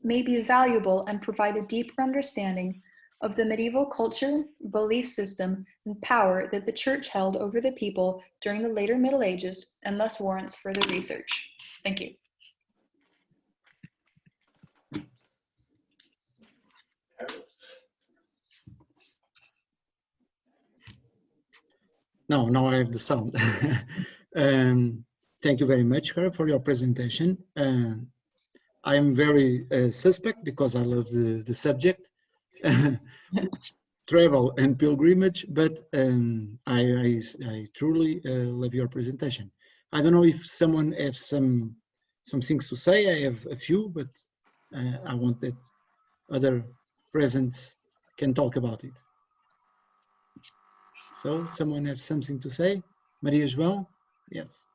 may be valuable and provide a deeper understanding of the medieval culture, belief system, and power that the church held over the people during the later Middle Ages, and thus warrants further research. Thank you. Now I have the sound. Thank you very much, Kersh, for your presentation. I am very suspect because I love the subject, travel and pilgrimage, but I truly love your presentation. I don't know if someone has some things to say. I have a few, but I want that other presents can talk about it. So someone has something to say? Maria João? Yes.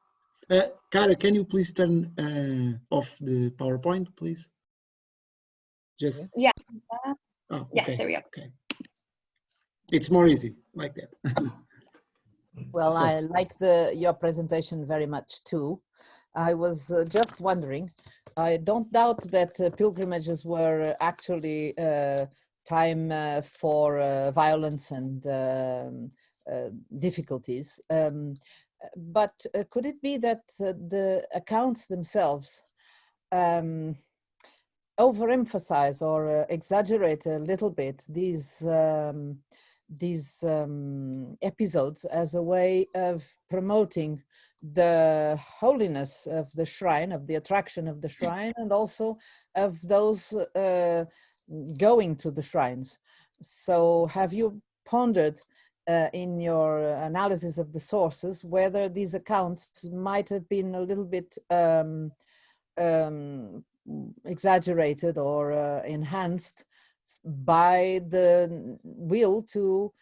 Cara, can you please turn off the PowerPoint, please? Just. Yeah. Oh, okay. Yes, there we go. Okay. It's more easy like that. Well, so. I like your presentation very much too. I was just wondering, I don't doubt that pilgrimages were actually time for violence and difficulties. But could it be that the accounts themselves overemphasize or exaggerate a little bit these episodes as a way of promoting the holiness of the shrine, of the attraction of the shrine, and also of those going to the shrines? So have you pondered in your analysis of the sources whether these accounts might have been a little bit exaggerated or enhanced by the will to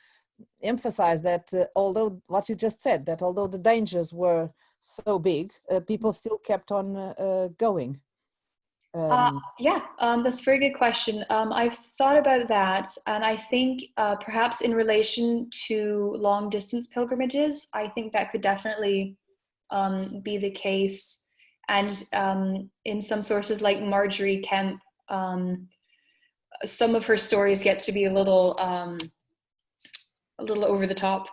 emphasize that although what you just said, that although the dangers were so big, people still kept on going? That's a very good question. I've thought about that, and I think perhaps in relation to long distance pilgrimages, I think that could definitely be the case. And in some sources like Marjorie Kemp, some of her stories get to be a little over the top.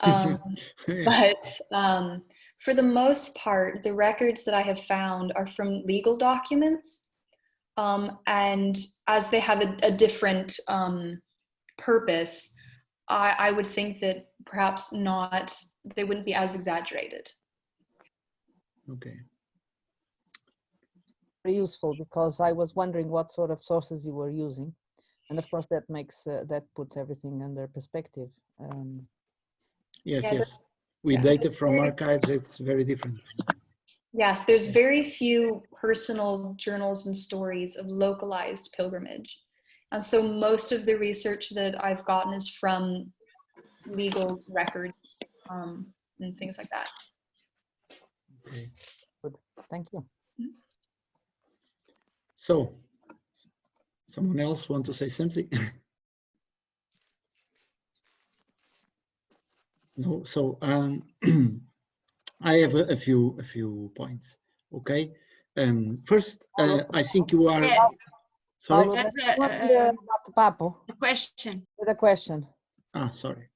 But for the most part, the records that I have found are from legal documents. And as they have a different purpose, I would think that perhaps they wouldn't be as exaggerated. Okay. Very useful, because I was wondering what sort of sources you were using. And of course that makes, that puts everything under perspective. Yes, Yeah, yes. With data from archives, it's very different. Yes, there's very few personal journals and stories of localized pilgrimage. And so most of the research that I've gotten is from legal records and things like that. Okay. Good. Thank you. So, someone else want to say something? No. So I have a few points. Okay. First, I think you are. Sorry. There's a question. With a question. Ah, sorry.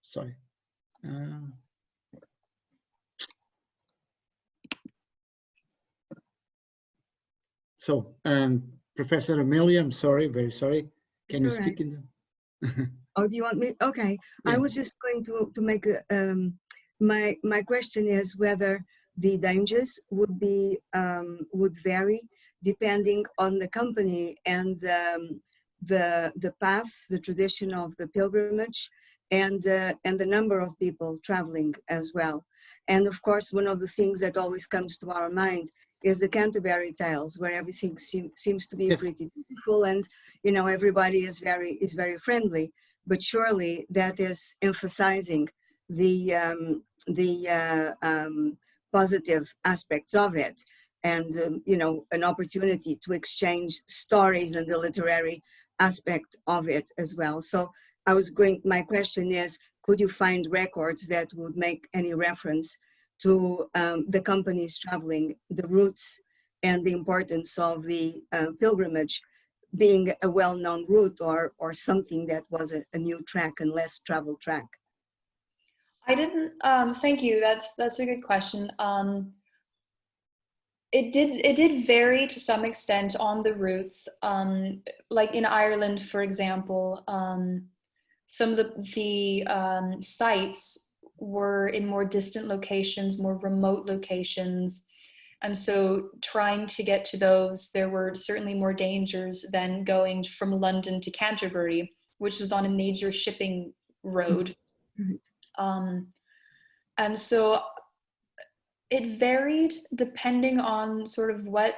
So, Professor Amelia, I'm sorry, very sorry. Can you speak in the... Oh, do you want me? Okay. Yes. I was just going to make a, my question is whether the dangers would be would vary depending on the company and the path, the tradition of the pilgrimage, and the number of people traveling as well. And of course, one of the things that always comes to our mind is the Canterbury Tales, where everything seems to be pretty beautiful, and you know everybody is very friendly. But surely that is emphasizing the positive aspects of it, and you know, an opportunity to exchange stories and the literary aspect of it as well. So my question is, could you find records that would make any reference to the companies traveling, the routes, and the importance of the pilgrimage being a well-known route, or something that was a new track and less traveled track? I didn't, thank you, that's a good question. It did vary to some extent on the routes. Like in Ireland, for example, some of the sites were in more distant locations, more remote locations. And so trying to get to those, there were certainly more dangers than going from London to Canterbury, which was on a major shipping road. Mm-hmm. And so it varied depending on sort of what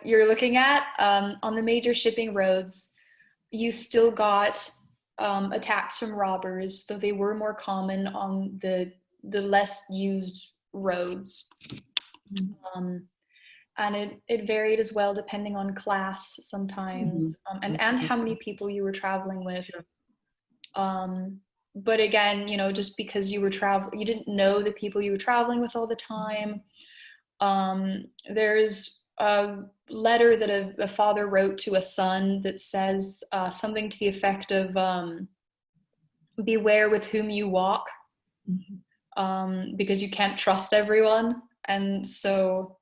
you're looking at. On the major shipping roads, you still got attacks from robbers, though they were more common on the less used roads. And it varied as well depending on class sometimes, and how many people you were traveling with. But again, you know, just because you didn't know the people you were traveling with all the time. There's a letter that a father wrote to a son that says something to the effect of beware with whom you walk, because you can't trust everyone. And so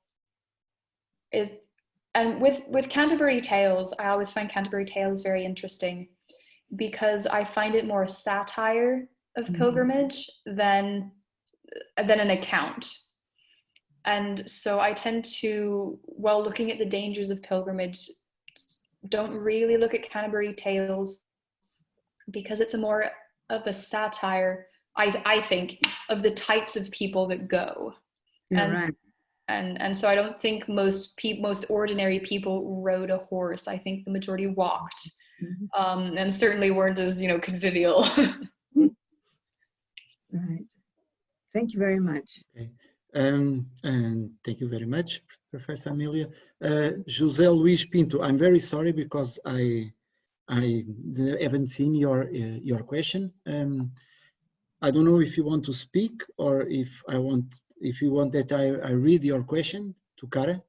with Canterbury Tales, I always find Canterbury Tales very interesting, because I find it more a satire of pilgrimage than an account. And so I tend to, while looking at the dangers of pilgrimage, don't really look at Canterbury Tales, because it's a more of a satire, I think, of the types of people that go. And so I don't think most ordinary people rode a horse. I think the majority walked, and certainly weren't as, you know, convivial. Right. Thank you very much. Okay. And thank you very much, Professor Amelia. José Luis Pinto, I'm very sorry because I haven't seen your question. I don't know if you want to speak or if if you want that I read your question to Cara.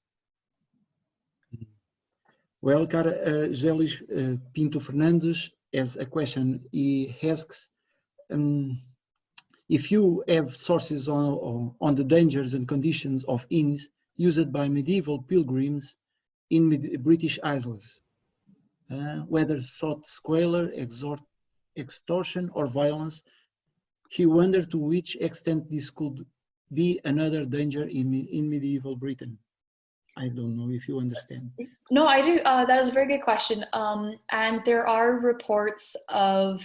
Well, Cara, José Luis Pinto Fernandes has a question. He asks, if you have sources on the dangers and conditions of inns used by medieval pilgrims in British Isles, whether sought squalor, extortion or violence, he wondered to which extent this could be another danger in medieval Britain. I don't know if you understand. No, I do. That is a very good question. And there are reports of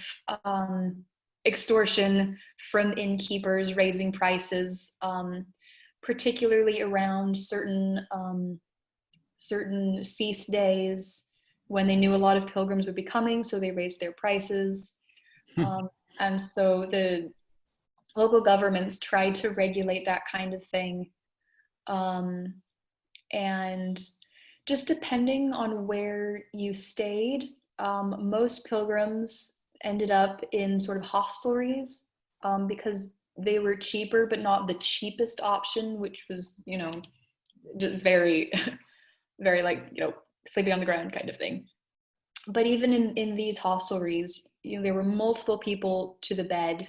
extortion from innkeepers raising prices, particularly around certain feast days when they knew a lot of pilgrims would be coming, so they raised their prices. And so the local governments tried to regulate that kind of thing. And just depending on where you stayed, most pilgrims ended up in sort of hostelries because they were cheaper, but not the cheapest option, which was, you know, just very, very like, you know, sleeping on the ground kind of thing. But even in these hostelries, you know, there were multiple people to the bed.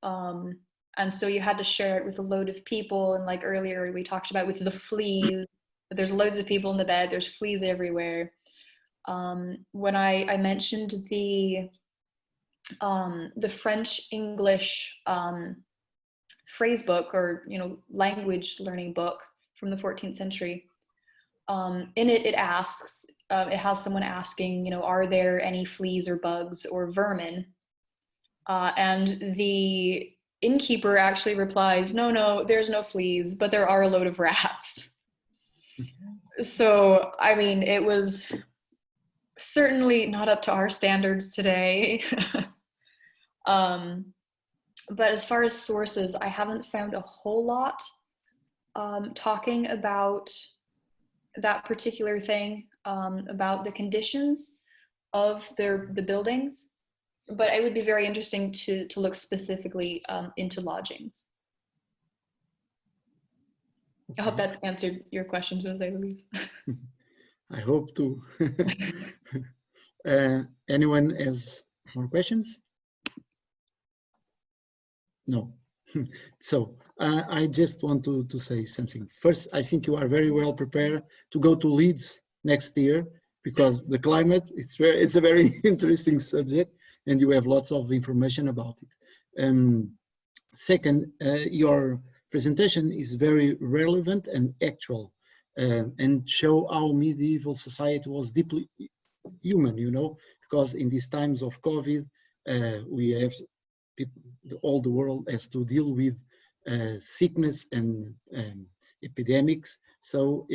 And so you had to share it with a load of people. And like earlier we talked about with the fleas, there's loads of people in the bed, there's fleas everywhere. When I mentioned the French-English phrase book, or, you know, language learning book from the 14th century, in it asks, it has someone asking, you know, are there any fleas or bugs or vermin? And the innkeeper actually replies, no, there's no fleas, but there are a load of rats. So, I mean, it was certainly not up to our standards today. But as far as sources, I haven't found a whole lot talking about that particular thing, about the conditions of the buildings. But it would be very interesting to look specifically into lodgings. I hope that answered your question, Jose Luis. I hope to. Anyone has more questions? No. So I just want to say something. First, I think you are very well prepared to go to Leeds next year, because the climate, it's a very interesting subject, and you have lots of information about it. Second, your presentation is very relevant and actual, and show how medieval society was deeply human, you know, because in these times of COVID, we have people, all the world has to deal with sickness and epidemics. So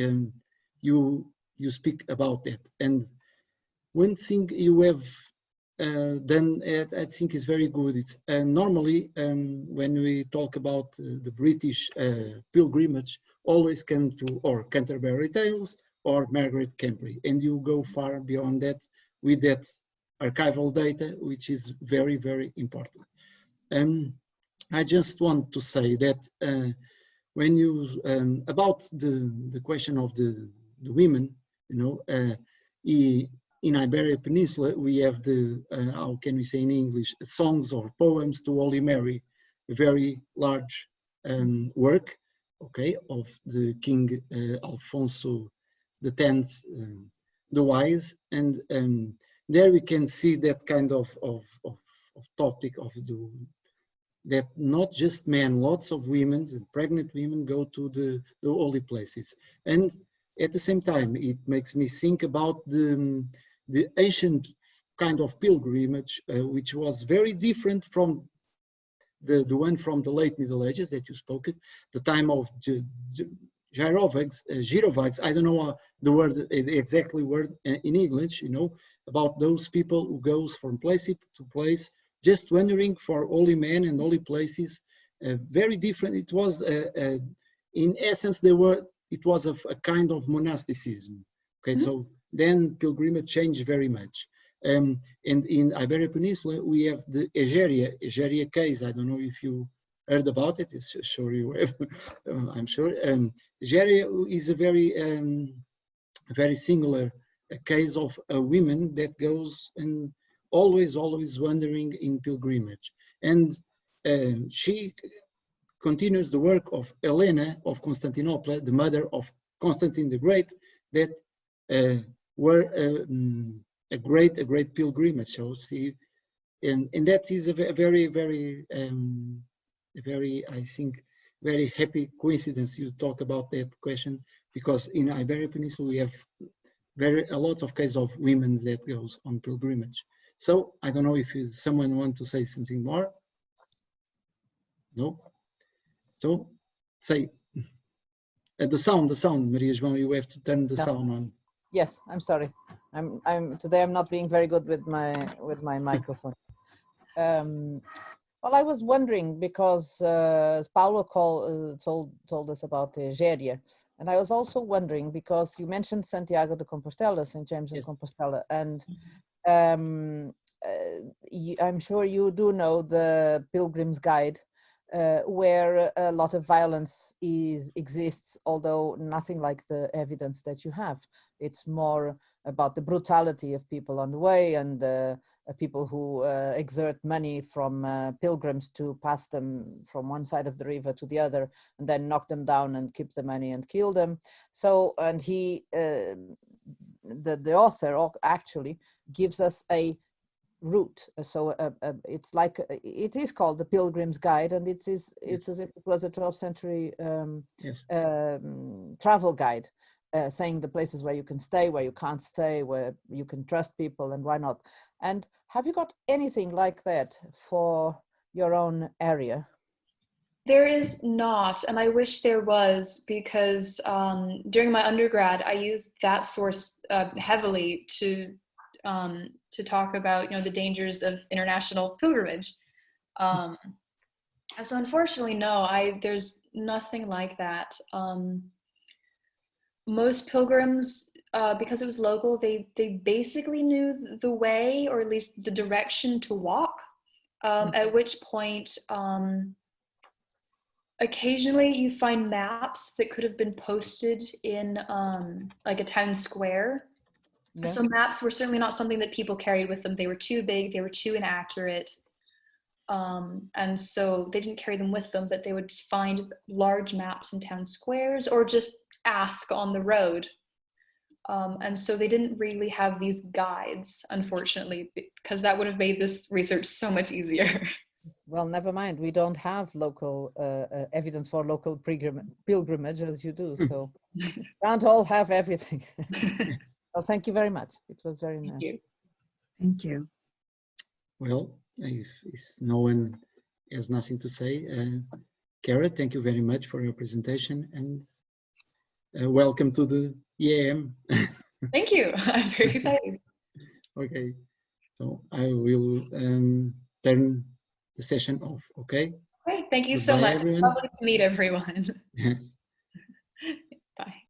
you speak about that. And one thing you have done, I think is very good. It's normally when we talk about the British pilgrimage, always come to or Canterbury Tales or Margaret Camprey, and you go far beyond that with that archival data, which is very, very important. I just want to say that when you about the question of the women, you know, in Iberia Peninsula, we have the, how can we say in English, songs or poems to Holy Mary, a very large work, okay, of the King Alfonso X, the Wise, and there we can see that kind of topic of that not just men, lots of women and pregnant women go to the holy places. And at the same time, it makes me think about the ancient kind of pilgrimage, which was very different from the one from the late Middle Ages that you spoke at, the time of gyrovags, I don't know the word, exactly word in English, you know, about those people who goes from place to place, just wandering for holy men and holy places, very different. It was, in essence, it was a kind of monasticism. Okay, so then pilgrimage changed very much. And in Iberia Peninsula, we have the Egeria case. I don't know if you heard about it. It's sure you have, I'm sure. Geria is a very singular case of a woman that goes and always wandering in pilgrimage. And she continues the work of Helena of Constantinople, the mother of Constantine the Great, that were a great pilgrimage. So see, and that is a very, I think, very happy coincidence you talk about that question, because in Iberian Peninsula we have a lot of cases of women that goes on pilgrimage. So I don't know if someone wants to say something more. No. So say the sound, Maria João, you have to turn the sound on. Yes, I'm sorry. Today I'm not being very good with my microphone. Well, I was wondering because Paulo told us about Geria, and I was also wondering because you mentioned Santiago de Compostela, St. James in Compostela, and I'm sure you do know the Pilgrim's Guide, where a lot of violence exists, although nothing like the evidence that you have. It's more about the brutality of people on the way and people who exert money from pilgrims to pass them from one side of the river to the other and then knock them down and keep the money and kill them. So, and he, the author actually gives us a route. So it's like, it is called the Pilgrim's Guide, and it's as if it was a 12th century travel guide. Saying the places where you can stay, where you can't stay, where you can trust people, and why not. And have you got anything like that for your own area? There is not, and I wish there was, because during my undergrad, I used that source heavily to talk about, the dangers of international pilgrimage. And so unfortunately, no, there's nothing like that. Most pilgrims, because it was local, they basically knew the way, or at least the direction to walk, at which point occasionally you find maps that could have been posted in like a town square. Yeah. So maps were certainly not something that people carried with them. They were too big, they were too inaccurate. And so they didn't carry them with them, but they would just find large maps in town squares or just ask on the road. And so they didn't really have these guides, unfortunately, because that would have made this research so much easier. Well, never mind. We don't have local evidence for local pilgrimage as you do, so can't all have everything. Well, thank you very much. It was very nice. Thank you. Thank you. Well, if no one has nothing to say, Kara, thank you very much for your presentation, and welcome to the EAM. Thank you. I'm very excited. Okay, so I will turn the session off, okay? Great, thank you so much. Everyone. Lovely to meet everyone. Yes. Bye.